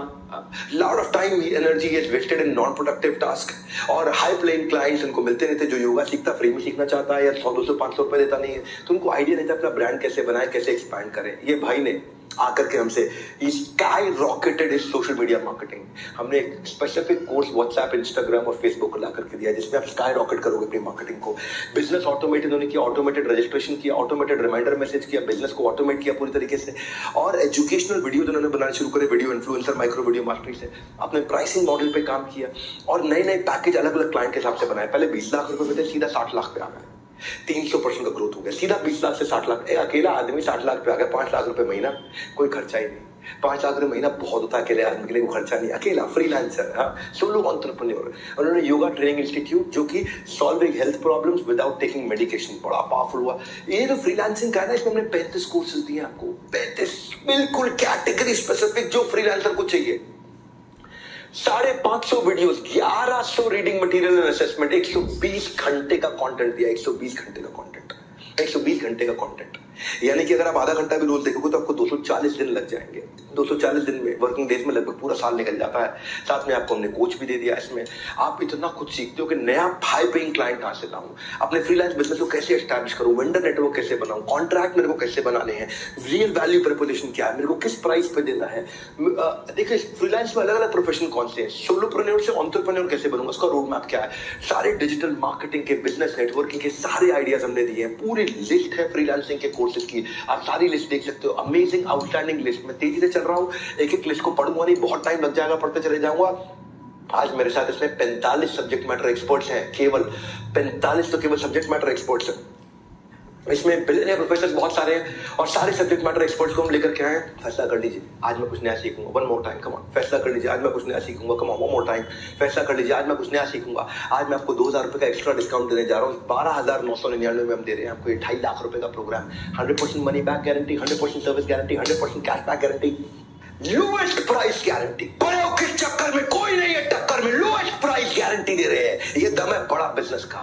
Lot of time energy is wasted in non productive task. और हाई प्लेइंग क्लाइंट्स उनको मिलते नहीं थे। जो योगा सीखता फ्री में सीखना चाहता है, या 100, 200, 500 रुपए देता नहीं है, तो उनको आइडिया नहीं था अपना ब्रांड कैसे बनाए, कैसे एक्सपैंड करें। ये भाई ने आकर के हमसे sky rocketed is social media marketing. हमने एक स्पेसिफिक कोर्स व्हाट्सएप, इंस्टाग्राम और फेसबुक को ला करके दिया, जिसमें आप स्काई रॉकेट करोगे अपनी मार्केटिंग को। बिजनेस ऑटोमेट इन्होंने किया, ऑटोमेटेड रजिस्ट्रेशन किया, ऑटोमेटेड रिमाइंडर मैसेज किया, बिजनेस को ऑटोमेट किया पूरी तरीके से। और एजुकेशनल वीडियो उन्होंने बनाने शुरू करे, video influencer, micro video mastery से। अपने प्राइसिंग मॉडल पे काम किया, और नए नए पैकेज अलग अलग क्लाइंट के हिसाब से बनाए। पहले 20 लाख रुपए में थे, सीधा 60 लाख पे आ गए। 300% का ग्रोथ हो गया, सीधा 20 लाख से 60 लाख। अकेला आदमी 60 लाख पे आ गया। 5 लाख रुपए महीना, कोई खर्चा ही नहीं। 5 लाख रुपए महीना बहुत होता है अकेले आदमी के लिए, कोई खर्चा नहीं। अकेला फ्रीलांसर, सोलो एंटरप्रेन्योर। उन्होंने योगा ट्रेनिंग इंस्टीट्यूट, जो कि solving health problems without taking medication, बड़ा पावरफुल हुआ। ये जो फ्रीलांसिंग का है ना, इसमें हमने 35 कोर्सेज दिए आपको। 35 बिल्कुल कैटेगरी स्पेसिफिक, जो फ्रीलांसर को चाहिए। 550 videos, 1100 reading material and assessment, 120 घंटे का कंटेंट दिया। 120 घंटे का कंटेंट, 120 घंटे का कंटेंट। यानी कि अगर आप आधा घंटा भी रोज देखोगे तो आपको 240 दिन लग जाएंगे। 240 दिन में, वर्किंग डेज में लगभग पूरा साल निकल जाता है। साथ में आपको हमने कोच भी दे दिया। इसमें आप इतना कुछ सीखते हो कि नया हाई पेइंग क्लाइंट कहां से लाऊं, अपने फ्रीलांस बिजनेस को कैसे एस्टैब्लिश करूं, वेंडर नेटवर्क कैसे बनाऊं, कॉन्ट्रैक्ट मेरे को कैसे बनाने हैं, रियल वैल्यू प्रपोजिशन क्या है, मेरे को किस प्राइस पे देना है। देखिए फ्रीलांस में अलग अलग प्रोफेशन कौन से हैं, सोलोप्रेन्योर से एंटरप्रेन्योर कैसे बनूंगा, उसका रोड मैप क्या है। सारे डिजिटल मार्केटिंग के, बिजनेस नेटवर्किंग के सारे आइडियाज हमने दिए हैं। पूरी लिस्ट है फ्रीलांसिंग के कोर्सेज की, आप सारी लिस्ट देख सकते हो। Amazing outstanding list. मैं तेजी से चल रहा हूं, एक एक लिस्ट को पढ़ूंगा नहीं, बहुत टाइम लग जाएगा, पढ़ते चले जाऊंगा। आज मेरे साथ इसमें 45 सब्जेक्ट मैटर एक्सपर्ट्स हैं, केवल 45 तो केवल सब्जेक्ट मैटर एक्सपर्ट्स हैं। इसमें बिलियनियर प्रोफेसर बहुत सारे हैं, और सारे सब्जेक्ट मैटर एक्सपर्ट्स को हम लेकर के आए। फैसला कर लीजिए, आज मैं कुछ नया सीखूंगा। One more time, come on. फैसला कर लीजिए, आज मैं कुछ नया सीखूंगा। Come on, one more time. फैसला कर लीजिए, आज मैं कुछ नया सीखूंगा। आज मैं आपको 2000 रुपए का एक्स्ट्रा डिस्काउंट देने जा रहा हूँ। 12,999 में हम दे रहे हैं आपको 2.5 लाख रुपए का program. 100% money back guarantee, 100% service guarantee, 100% cash back guarantee, lowest price guarantee. बड़े किस चक्कर में, कोई नहीं है टक्कर में, लोएस्ट प्राइस गारंटी दे रहे हैं। ये दम है बड़ा बिजनेस का।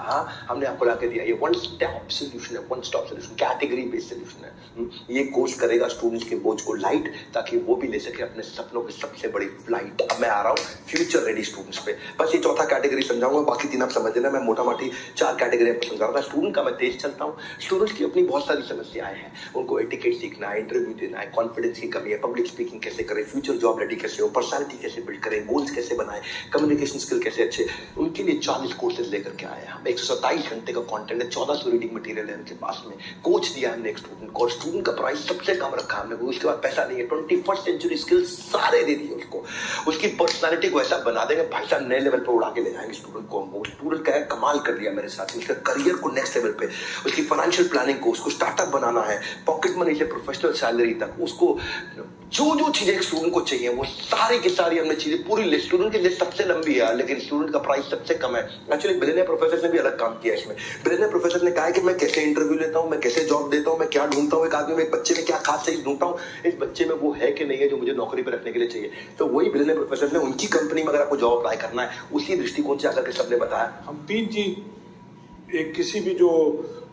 हमने आपको लाके दिया। ये वन स्टॉप सोल्यूशन है, one stop solution, category based solution है। ये कोर्स करेगा स्टूडेंट्स के बोझ को लाइट, ताकि वो भी ले सके अपने सपनों की सबसे बड़ी फ्लाइट। अब मैं आ रहा हूँ फ्यूचर रेडी स्टूडेंट्स पे। बस ये चौथा कैटेगरी समझाऊंगा, बाकी 3 आप समझ लेना। मैं मोटा मोटी 4 कैटेगरी आपको समझा रहा था। स्टूडेंट का मैं तेज चलता हूँ। स्टूडेंट्स की अपनी बहुत सारी समस्याएं हैं। उनको एटिकेट सीखना है, इंटरव्यू देना है, कॉन्फिडेंस की कमी है, पब्लिक स्पीकिंग कैसे करें, फ्यूचर जॉब रेडी कैसे हो, पर्सनालिटी कैसे बिल्ड करें, गोल्स कैसे बनाएं, कम्युनिकेशन स्किल कैसे अच्छे। उनके लिए 40 कोर्सेज लेकर के आए हैं हम। 127 घंटे का कंटेंट है, 1400 रीडिंग मटेरियल है उनके पास में। कोच दिया हमने एक स्टूडेंट को, और स्टूडेंट का प्राइस सबसे कम रखा हमने। उसके बाद पैसा नहीं है, 21st सेंचुरी स्किल्स सारे दे दिए उसको। उसकी पर्सनालिटी को ऐसा बना देंगे भाई साहब, नए लेवल पर उड़ा के ले जाएंगे स्टूडेंट को। वो स्टूडेंट का कमाल कर दिया मेरे साथ। उसका करियर को नेक्स्ट लेवल पे, उसकी फाइनेंशियल प्लानिंग को, उसको स्टार्टअप बनाना है, पॉकेट मनी से प्रोफेशनल सैलरी तक, उसको जो चीजें स्टूडेंट को चाहिए वो सारी की सारी हमने चीजें, पूरी लिस्ट। स्टूडेंट की लिस्ट सबसे लंबी है, लेकिन स्टूडेंट का प्राइस सबसे कम है। एक्चुअली बिलियनियर प्रोफेसर ने भी अलग काम किया इसमें। बिलियनियर प्रोफेसर ने कहा है कि मैं कैसे इंटरव्यू लेता हूं, मैं कैसे जॉब देता हूं, मैं क्या ढूंढता हूं एक आदमी में, एक बच्चे में क्या खास चीज ढूंढता हूं, इस बच्चे में वो है कि नहीं है जो मुझे नौकरी पर रखने के लिए चाहिए। तो वही बिलियनियर प्रोफेसर ने उनकी कंपनी में अगर आपको जॉब अप्लाई करना है, उसी दृष्टिकोण से आकर के सबने बताया। हम 3 चीज एक किसी भी जो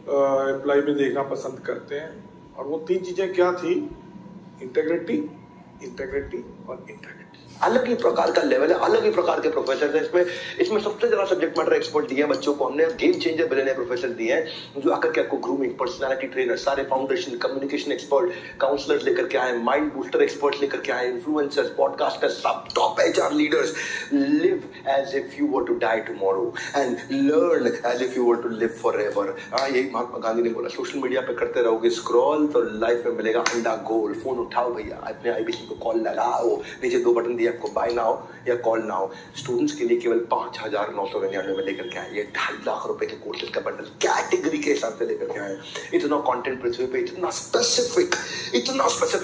एम्प्लॉय में देखना पसंद करते हैं, और वो 3 चीजें क्या थी? इंटेग्रिटी, इंटेग्रिटी और इंटेग्रिटी। अलग ही प्रकार का लेवल है, अलग ही प्रकार के प्रोफेसर हैं इसमें सबसे ज्यादा सब्जेक्ट मैटर एक्सपर्ट दिए हैं बच्चों को हमने, गेम चेंजर बिलियनियर प्रोफेसर दिए हैं जो आकर के आपको ग्रूमिंग, पर्सनालिटी ट्रेनर, सारे फाउंडेशन, कम्युनिकेशन एक्सपर्ट, काउंसलर्स लेकर के आए, माइंड बूस्टर एक्सपर्ट्स लेकर के आए, इन्फ्लुएंसर्स, पॉडकास्टर्स, सब top HR leaders. Live as if you were to die tomorrow and learn as if you were to live forever. यही महात्मा गांधी ने बोला। सोशल मीडिया पे करते रहोगे स्क्रॉल तो लाइफ में मिलेगा अंडा गोल। फोन उठाओ भैया, अपने आईबीसी को कॉल लगाओ, नीचे 2 बटन दिए आपको, बाय नाउ या कॉल नाउ। स्टूडेंट्स के लिए केवल 5,999 में लेकर के आए, ये 2.5 लाख रुपए के कोर्सेज का बंडल कैटेगरी के हिसाब से लेकर के आए। इतना कंटेंट पृथ्वी पे, इतना स्पेसिफिक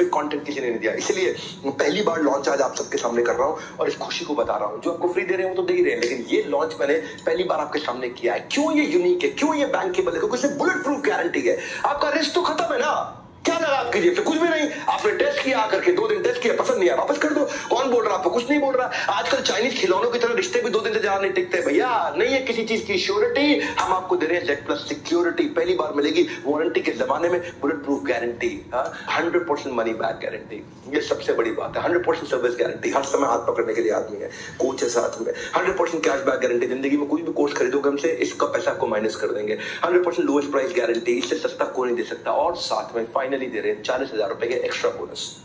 कंटेंट किसी ने नहीं दिया। इसलिए पहली बार लॉन्च आज आप सबके सामने कर रहा हूं और इस खुशी को बता रहा हूं। जो आपको फ्री दे रहे हैं वो तो दे ही रहे हैं, लेकिन ये लॉन्च मैंने पहली बार आपके सामने किया है। क्यों ये यूनिक है, क्यों ये बैंकेबल है? क्योंकि इसमें बुलेट प्रूफ गारंटी है। आपका रिस्क तो खत्म है ना, क्या लगा आपकी जेब से? कुछ भी नहीं। आपने टेस्ट किया, आकर के 2 दिन टेस्ट किया, पसंद नहीं आया, वापस कर दो। कौन बोल रहा है आपको? कुछ नहीं बोल रहा। आजकल चाइनीज खिलौनों की तरह रिश्ते भी 2 दिन से ज्यादा नहीं टिकते भैया। नहीं है किसी चीज की श्योरिटी, हम आपको दे रहे हैं Z+ सिक्योरिटी। पहली बार मिलेगी वारंटी के जमाने में bullet proof guarantee, 100% money back guarantee. ये सबसे बड़ी बात है। 100% सर्विस गारंटी, हर समय हाथ पकड़ने के लिए आदमी है, कोच है साथ में। 100% कैश बैक गारंटी, जिंदगी में कोई भी कोर्स खरीदोगे हमसे इसका पैसा आपको माइनस कर देंगे। 100% लोएस्ट प्राइस गारंटी, इससे सस्ता कोई नहीं दे सकता। और साथ में फाइनली दे रहे हैं 40,000 रुपए के एक्स्ट्रा बोनस।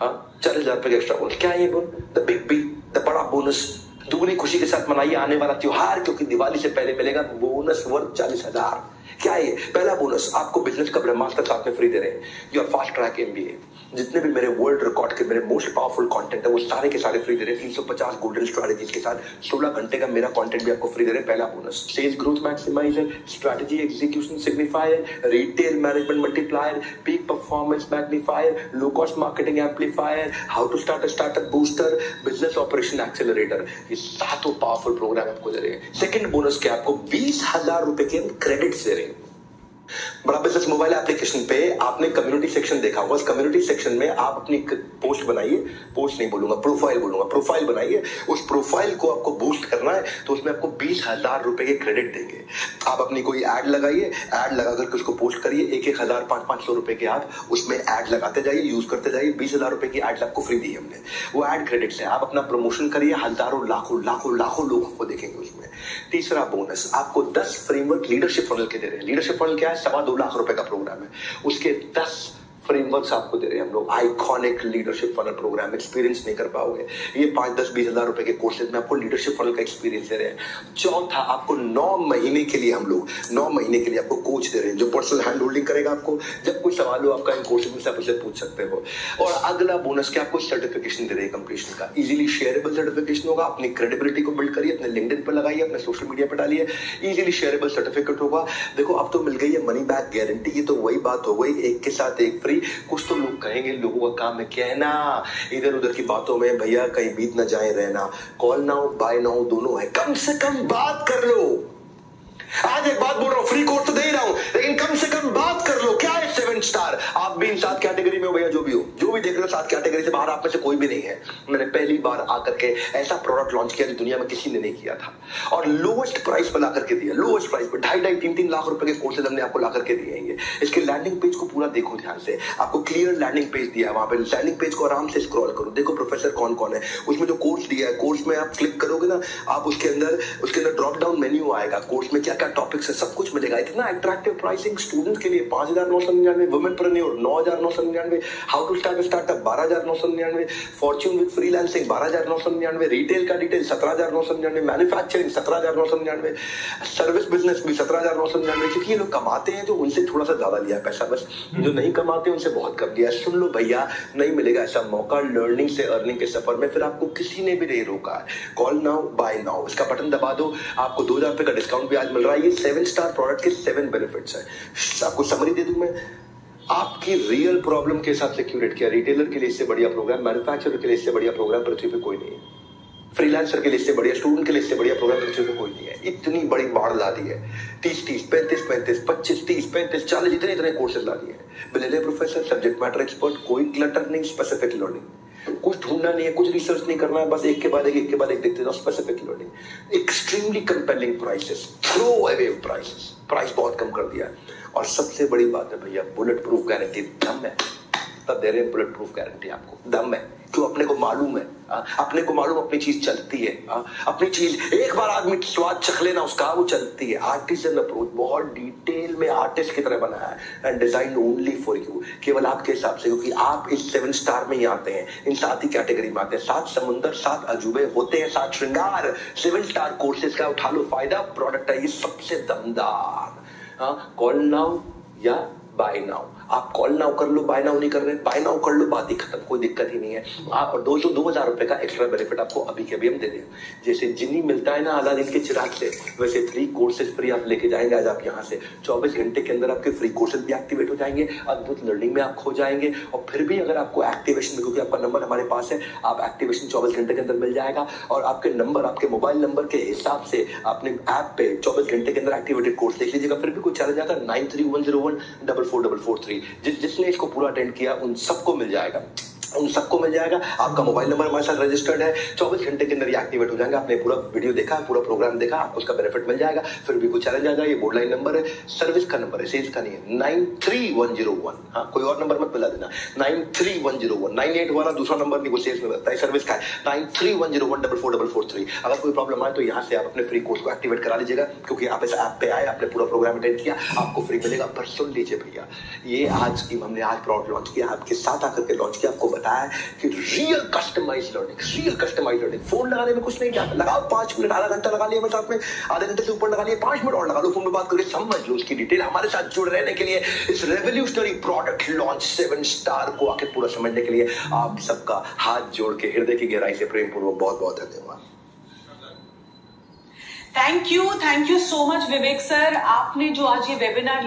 40,000 रुपए के एक्स्ट्रा बोनस। क्या है ये बोल? द बिग बी, द बड़ा बोनस। दुगनी खुशी के साथ मनाइए आने वाला त्योहार, क्योंकि दिवाली से पहले मिलेगा बोनस वर्थ 40,000। क्या है ये? पहला बोनस, आपको बिजनेस का ब्रह्मास्त्र साथ में फ्री दे रहे हैं। योर फास्ट ट्रैक MBA, जितने भी मेरे वर्ल्ड रिकॉर्ड के मेरे मोस्ट पावरफुल कंटेंट है वो सारे के सारे फ्री दे रहे हैं। 350 गोल्डन स्ट्रैटेजीज के साथ 16 घंटे का मेरा कंटेंट भी आपको फ्री दे रहे हैं। पहला bonus, sales growth maximiser, strategy execution signifier, retail management multiplier, peak performance magnifier, low cost marketing amplifier, how to start a startup booster, business operation accelerator. ये 7 पावरफुल प्रोग्राम आपको दे रहे हैं। सेकंड बोनस के आपको 20,000 रुपए के क्रेडिट्स दे रहे हैं। बड़ा बिजनेस मोबाइल एप्लीकेशन पे आपने कम्युनिटी सेक्शन देखा होगा। उस कम्युनिटी सेक्शन में आप अपनी पोस्ट बनाइए, पोस्ट नहीं बोलूंगा, प्रोफाइल बोलूंगा, प्रोफाइल बनाइए। उस प्रोफाइल को आपको बूस्ट करना है तो उसमें आपको 20,000 रुपए के क्रेडिट देंगे। आप अपनी कोई एड लगाइए, एड लगा करके उसको पोस्ट करिए। 1,000 500 रुपए के आप उसमें एड लगाते जाइए, यूज करते जाइए। 20,000 रुपए की एड आपको फ्री दी हमने, वो एड क्रेडिट है। आप अपना प्रमोशन करिए, हजारों लाखों लोगों को देखेंगे उसमें। तीसरा बोनस, आपको 10 फ्रेमवर्क लीडरशिप फनल के दे रहे हैं। लीडरशिप फनल क्या है? 2.25 लाख रुपए का प्रोग्राम है, उसके 10 फ्रेमवर्क्स आपको दे रहे हैं हम लोग। Iconic leadership funnel program, experience नहीं कर पाओगे। ये 5, 10, 20,000 रुपए के कोर्सेज में आपको लीडरशिप फनल का एक्सपीरियंस दे रहे हैं। चौथा, आपको 9 महीने के लिए हम लोग 9 महीने के लिए आपको कोच दे रहे हैं जो पर्सनल हैंड होल्डिंग करेगा आपको। जब कोई सवाल हो आपका इन कोर्सेज में से आप उससे पूछ सकते हो। और अगला बोनस क्या, आपको सर्टिफिकेशन दे रहे हैं कंप्लीशन का। इजीली शेयरेबल सर्टिफिकेशन होगा। अपनी क्रेडिबिलिटी को बिल्ड करिए, अपने लिंक्डइन पर लगाइए, अपने सोशल मीडिया पर डालिए। इजीली शेयरेबल सर्टिफिकेट होगा। देखो अब तो मिल गई है मनी बैक गारंटी। ये तो वही बात हो गई, एक के साथ एक फ्री। कुछ तो कहेंगे लोगों का काम है कहना, इधर उधर की बातों में भैया कहीं बीत न जाए रहना। कॉल नाउ बाय नाउ दोनों है, कम से कम बात कर लो। आज एक बात बोल रहा हूं, फ्री कोर्स तो दे ही रहा हूं, लेकिन कम से कम बात कर लो। क्या है 7 स्टार? आप भी इन 7 कैटेगरी में हो भैया, जो भी हो, जो भी देख रहे हो 7 कैटेगरी से बाहर आप में से कोई भी नहीं है। मैंने पहली बार आकर के ऐसा प्रोडक्ट लॉन्च किया जो दुनिया में किसी ने नहीं किया था, और लोएस्ट प्राइस पर ला करके दिया। लोएस्ट प्राइस पर 2.5 3 लाख रुपए के कोर्सेज हमने आपको ला करके दिए हैं। इसके लैंडिंग पेज को पूरा देखो ध्यान से, आपको क्लियर लैंडिंग पेज दिया है। वहां पे लैंडिंग पेज को आराम से स्क्रॉल करो, देखो प्रोफेसर कौन कौन है। उसमें जो कोर्स दिया है, कोर्स में आप क्लिक करोगे ना, आप उसके अंदर ड्रॉप डाउन मेन्यू आएगा। कोर्स में क्या क्या टॉपिक्स है सब कुछ मिलेगा। इतना अट्रैक्टिव प्राइसिंग स्टूडेंट के लिए 5,999, womenpreneur 9,999, how to start startup 12,999, fortune with freelancing 12,999, retail का डिटेल 17,999, मैन्युफैक्चरिंग 17,999, सर्विस बिजनेस भी 17,999। क्योंकि ये लोग कमाते हैं तो उनसे थोड़ा सा ज्यादा लिया पैसा, बस जो नहीं कमाते उनसे बहुत कम लिया। सुन लो भैया, नहीं मिलेगा ऐसा मौका लर्निंग से अर्निंग के सफर में, फिर आपको किसी ने भी नहीं रोका है। कॉल नाउ बाय नाउ, इसका बटन दबा दो, आपको 2,000 रुपए का डिस्काउंट भी आज मिल रहा है। ये 7 स्टार प्रोडक्ट के 7 बेनिफिट्स है। आपको समरी दे दूं मैं, आपकी रियल प्रॉब्लम के हिसाब से क्यूरेट किया। रिटेलर के लिए इससे बढ़िया प्रोग्राम, मैन्युफैक्चरर के लिए इससे बढ़िया प्रोग्राम पृथ्वी पे कोई नहीं है, फ्रीलांसर के लिए इससे बढ़िया, स्टूडेंट के लिए इससे बढ़िया प्रोग्राम पृथ्वी पे कोई नहीं है। इतनी बड़ी बाढ़ ला दी है, 30 35 25 30 35 40 इतने कोर्सेज ला दिए। Billionaire professor, subject matter expert, कोई क्लटर नहीं, स्पेसिफिक लर्निंग, कुछ ढूंढना नहीं है, कुछ रिसर्च नहीं करना है, बस एक के बाद एक देखते जाओ। Specific learning, extremely compelling prices, throw away prices, price बहुत कम कर दिया। और सबसे बड़ी बात है भैया, बुलेट प्रूफ गारंटी दम है। तब दे रहे हैं बुलेट प्रूफ गारंटी आपको। दम है, क्यों? अपने को मालूम है, अपने को मालूम अपनी चीज चलती है, अपनी चीज एक बार आदमी स्वाद चख लेना उसका, वो चलती है। आर्टिजन अप्रोच, बहुत डिटेल में आर्टिस्ट की तरह बनाया है and design only for you, केवल आपके हिसाब से, क्योंकि आप इस 7 स्टार में ही आते हैं, इन 7 ही कैटेगरी में आते हैं। 7 समुंदर, 7 अजूबे होते हैं, 7 श्रृंगार। 7 स्टार कोर्सेज का उठा लो फायदा, प्रोडक्ट है ये सबसे दमदार। कॉल नाउ या बाय नाउ, आप कॉल नाउ कर लो, बाय नाउ नहीं कर रहे, बाय नाउ कर लो, बात ही खत्म, कोई दिक्कत ही नहीं है। आप 2,000 रुपए का एक्स्ट्रा बेनिफिट आपको अभी के अभी हम दे दें। जैसे जिन्नी मिलता है ना अलादीन के चिराग से, वैसे 3 कोर्सेज फ्री आप लेके जाएंगे आज आप यहाँ से। 24 घंटे के अंदर आपके फ्री कोर्सेज भी एक्टिवेट हो जाएंगे, अद्भुत लर्निंग में आप खो जाएंगे। और फिर भी अगर आपको एक्टिवेशन में, क्योंकि आपका नंबर हमारे पास है, आप एक्टिवेशन 24 घंटे के अंदर मिल जाएगा। और आपके नंबर, आपके मोबाइल नंबर के हिसाब से आपने ऐप पे 24 घंटे के अंदर एक्टिवेटेड कोर्स देख लीजिएगा। फिर भी कोई चैलेंज आता है 9310144443, जिसने इसको पूरा अटेंड किया उन सबको मिल जाएगा, उन सबको मिल जाएगा। आपका मोबाइल नंबर हमारे साथ रजिस्टर्ड है, 24 घंटे के अंदर ये एक्टिवेट हो जाएंगे। आपने पूरा वीडियो देखा, पूरा प्रोग्राम देखा, आपको उसका बेनिफिट मिल जाएगा। फिर भी कोई चैलेंज आ जाए, ये बोर्ड लाइन नंबर है, सर्विस का नंबर है, सेल्स का नहीं है। 93101, हाँ कोई और नंबर मत मिला देना, 93101, 98 वाला दूसरा नंबर नहीं, वो सेल्स में बताता है, सर्विस का है 9310144443। अगर कोई प्रॉब्लम आए तो यहाँ से आप अपने फ्री कोर्स को एक्टिवेट करा लीजिएगा, क्योंकि आप इस ऐप पे आए, आपने पूरा प्रोग्राम अटेंड किया, आपको फ्री मिलेगा। पर सुन लीजिए भैया, ये आज की हमने आज प्रोडक्ट लॉन्च किया, आपके साथ आकर के लॉन्च किया, आपको बताया कि रियल कस्टमाइज लर्निंग, फोन लगाने में कुछ नहीं जाता, लगाओ 5 मिनट, आधा घंटा लगा लिया, मैं साथ में आधे घंटे से ऊपर लगा लिया, 5 मिनट और लगा लो, फोन में बात करके समझ लो उसकी डिटेल। हमारे साथ जुड़ रहने के लिए, इस रेवोल्यूशनरी प्रोडक्ट लॉन्च 7 स्टार को आके पूरा समझने के लिए आप सबका हाथ जोड़ के हृदय की गहराई से प्रेम पूर्वक बहुत बहुत धन्यवाद। Thank you so much Vivek sir, आपने जो आज ये वेबिनार